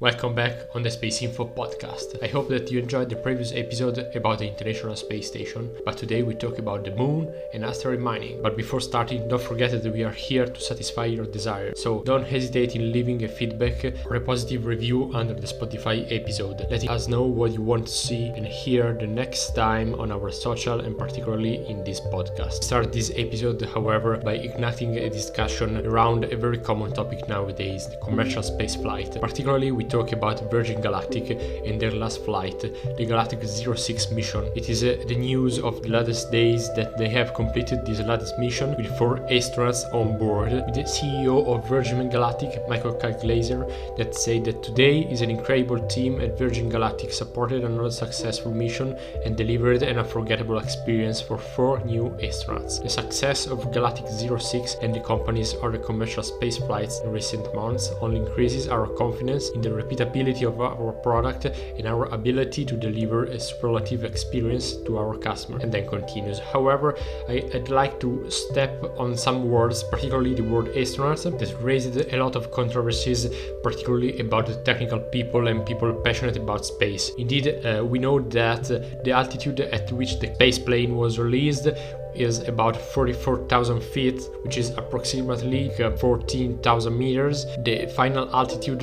Welcome back on the SpaceInfo Podcast. I hope that you enjoyed the previous episode about the International Space Station, but today we talk about the Moon and asteroid mining. But before starting, don't forget that we are here to satisfy your desire, so don't hesitate in leaving a feedback or a positive review under the Spotify episode, letting us know what you want to see and hear the next time on our social and particularly in this podcast. Start this episode, however, by igniting a discussion around a very common topic nowadays, the commercial space flight. Particularly, we talk about Virgin Galactic and their last flight, the Galactic 06 mission. It is the news of the latest days that they have completed this latest mission with 4 astronauts on board, with the CEO of Virgin Galactic, Michael Glazer, that said that today is an incredible team at Virgin Galactic supported another successful mission and delivered an unforgettable experience for 4 new astronauts. The success of Galactic 06 and the company's other commercial space flights in recent months only increases our confidence in the repeatability of our product and our ability to deliver a superlative experience to our customer. And then continues. However, I'd like to step on some words, particularly the word astronauts, that raised a lot of controversies, particularly about the technical people and people passionate about space. Indeed, we know that the altitude at which the space plane was released is about 44,000 feet, which is approximately 14,000 meters. The final altitude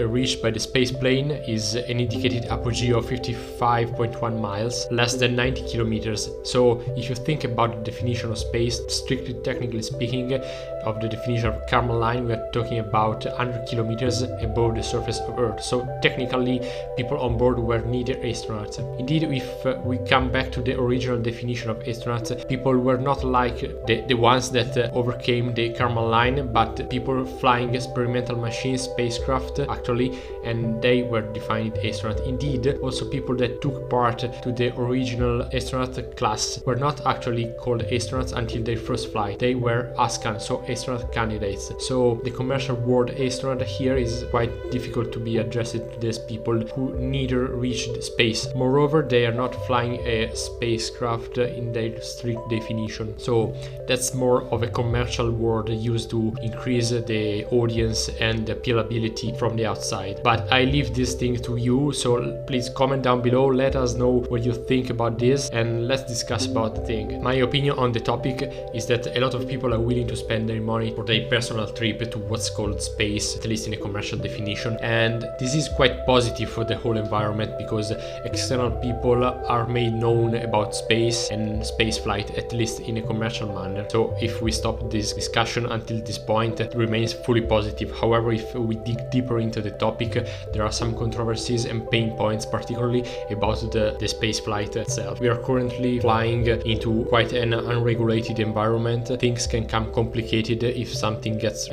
reached by the space plane is an indicated apogee of 55.1 miles, less than 90 kilometers. So if you think about the definition of space, strictly technically speaking, of the definition of Kármán line, we are talking about 100 kilometers above the surface of Earth. So technically, people on board were neither astronauts. Indeed, if we come back to the original definition of astronauts, people were not like the ones that overcame the Kármán line, but people flying experimental machines, spacecraft actually, and they were defined astronaut. Indeed, also people that took part to the original astronaut class were not actually called astronauts until their first flight. They were ASCAN, so astronaut candidates. So the commercial word astronaut here is quite difficult to be addressed to these people who neither reached space. Moreover, they are not flying a spacecraft in their strict definition. So that's more of a commercial word used to increase the audience and the appealability from the outside. But I leave this thing to you, so please comment down below, let us know what you think about this, and let's discuss about the thing. My opinion on the topic is that a lot of people are willing to spend their money for their personal trip to what's called space, at least in a commercial definition, and this is quite positive for the whole environment because external people are made known about space and space flight, at least in a commercial manner. So if we stop this discussion until this point, it remains fully positive. However, if we dig deeper into the topic, there are some controversies and pain points, particularly about the space flight itself. We are currently flying into quite an unregulated environment. Things can come complicated if something gets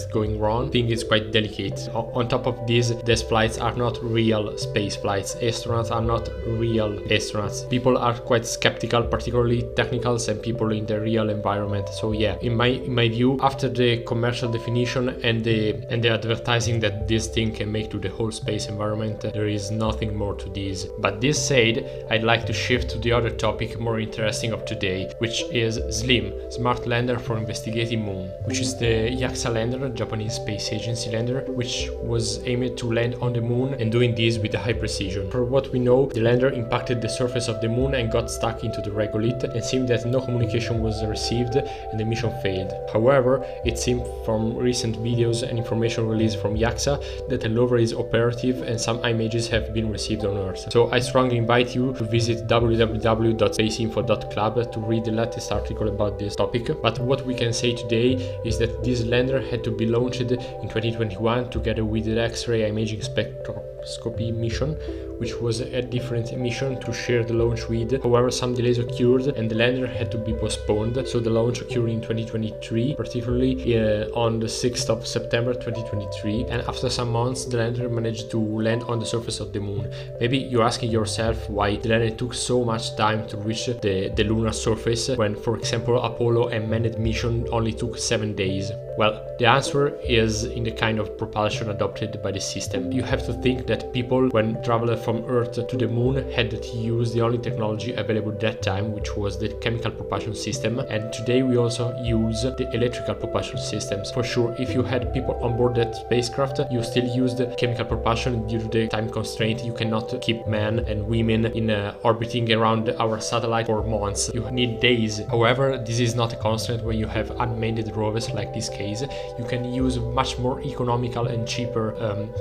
going wrong. I think it's quite delicate. On top of this, these flights are not real space flights. Astronauts are not real astronauts. People are quite skeptical, particularly technicals and people in the real environment. So yeah, in my view, after the commercial definition and the advertising that this thing can make to the whole space environment, there is nothing more to this. But this said, I'd like to shift to the other topic more interesting of today, which is SLIM, Smart Lander for Investigating Moon, which is the JAXA lander, Japanese Space Agency lander, which was aimed to land on the moon and doing this with high precision. For what we know, the lander impacted the surface of the moon and got stuck into the regolith, and seemed that no communication was received and the mission failed. However, it seemed from recent videos and information released from JAXA that the rover is operative and some images have been received on Earth. So I strongly invite you to visit www.spaceinfo.club to read the latest article about this topic. But what we can say today is that this lander had to be launched in 2021 together with the X-ray imaging spectroscopy mission, which was a different mission to share the launch with. However, some delays occurred and the lander had to be postponed, so the launch occurred in 2023, particularly on the 6th of September 2023, and after some months the lander managed to land on the surface of the moon. Maybe you're asking yourself why the lander took so much time to reach the lunar surface when, for example, Apollo and manned mission only took 7 days. Well, the answer is in the kind of propulsion adopted by the system. You have to think that people, when traveled from Earth to the Moon, had to use the only technology available at that time, which was the chemical propulsion system, and today we also use the electrical propulsion systems. For sure, if you had people on board that spacecraft, you still used chemical propulsion due to the time constraint. You cannot keep men and women in orbiting around our satellite for months. You need days. However, this is not a constraint when you have unmanned rovers like this case. You can use much more economical and cheaper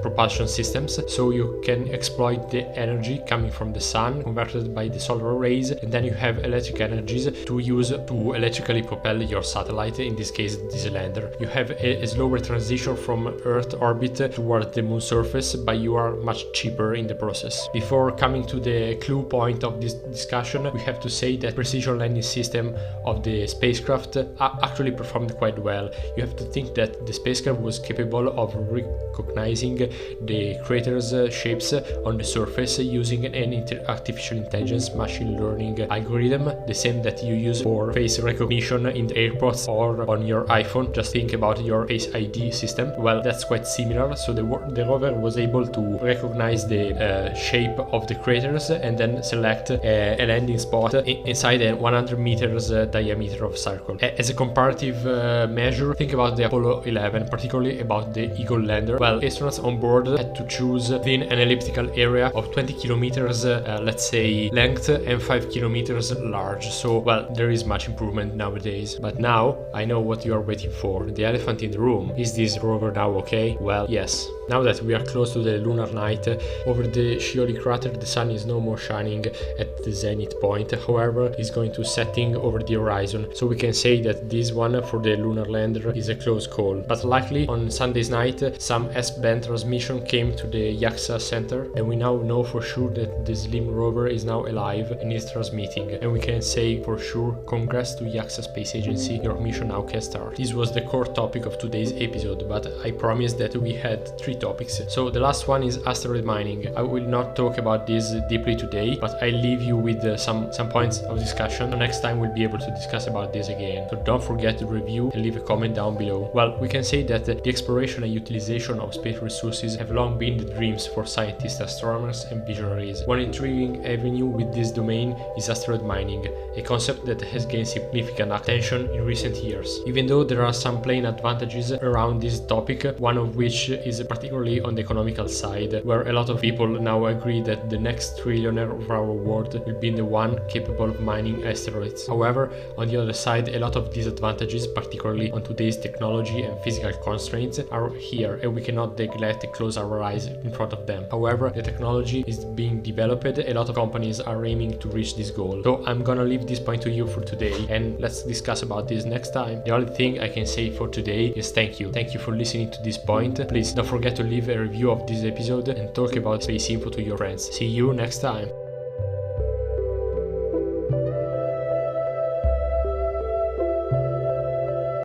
propulsion systems, so you can exploit the energy coming from the sun converted by the solar rays, and then you have electric energies to use to electrically propel your satellite, in this case this lander. You have a slower transition from Earth orbit toward the Moon surface, but you are much cheaper in the process. Before coming to the clue point of this discussion, we have to say that precision landing system of the spacecraft actually performed quite well. You have to think that the spacecraft was capable of recognizing the craters' shapes on the surface using an artificial intelligence machine learning algorithm, the same that you use for face recognition in the airports or on your iPhone. Just think about your Face ID system. Well, that's quite similar. So the rover was able to recognize the shape of the craters and then select a landing spot inside a 100 meters diameter of circle. As a comparative measure, think about the Apollo 11, particularly about the Eagle lander. Well, astronauts on board had to choose within an elliptical area of 20 kilometers, let's say, length and 5 kilometers large. So, well, there is much improvement nowadays. But now I know what you are waiting for. The elephant in the room. Is this rover now okay? Well, yes. Now that we are close to the lunar night, over the Scioli crater the sun is no more shining at the zenith point. However, it's going to setting over the horizon. So we can say that this one for the lunar lander is a close call. But luckily, on Sunday's night, some S-band transmission came to the JAXA center, and we now know for sure that the Slim rover is now alive and is transmitting. And we can say for sure, congrats to JAXA Space Agency, your mission now can start. This was the core topic of today's episode, but I promised that we had 3 topics. So the last one is asteroid mining. I will not talk about this deeply today, but I leave you with some points of discussion. So next time we'll be able to discuss about this again. So don't forget to review and leave a comment down below. Well, we can say that the exploration and utilization of space resources have long been the dreams for scientists, astronomers and visionaries. One intriguing avenue with this domain is asteroid mining, a concept that has gained significant attention in recent years. Even though there are some plain advantages around this topic, one of which is particularly on the economical side, where a lot of people now agree that the next trillionaire of our world will be the one capable of mining asteroids. However, on the other side, a lot of disadvantages, particularly on today's technology and physical constraints, are here, and we cannot neglect to close our eyes in front of them. However, the technology is being developed. A lot of companies are aiming to reach this goal. So I'm gonna leave this point to you for today, and let's discuss about this next time. The only thing I can say for today is thank you. Thank you for listening to this point. Please don't forget to leave a review of this episode and talk about SpaceInfo to your friends. See you next time.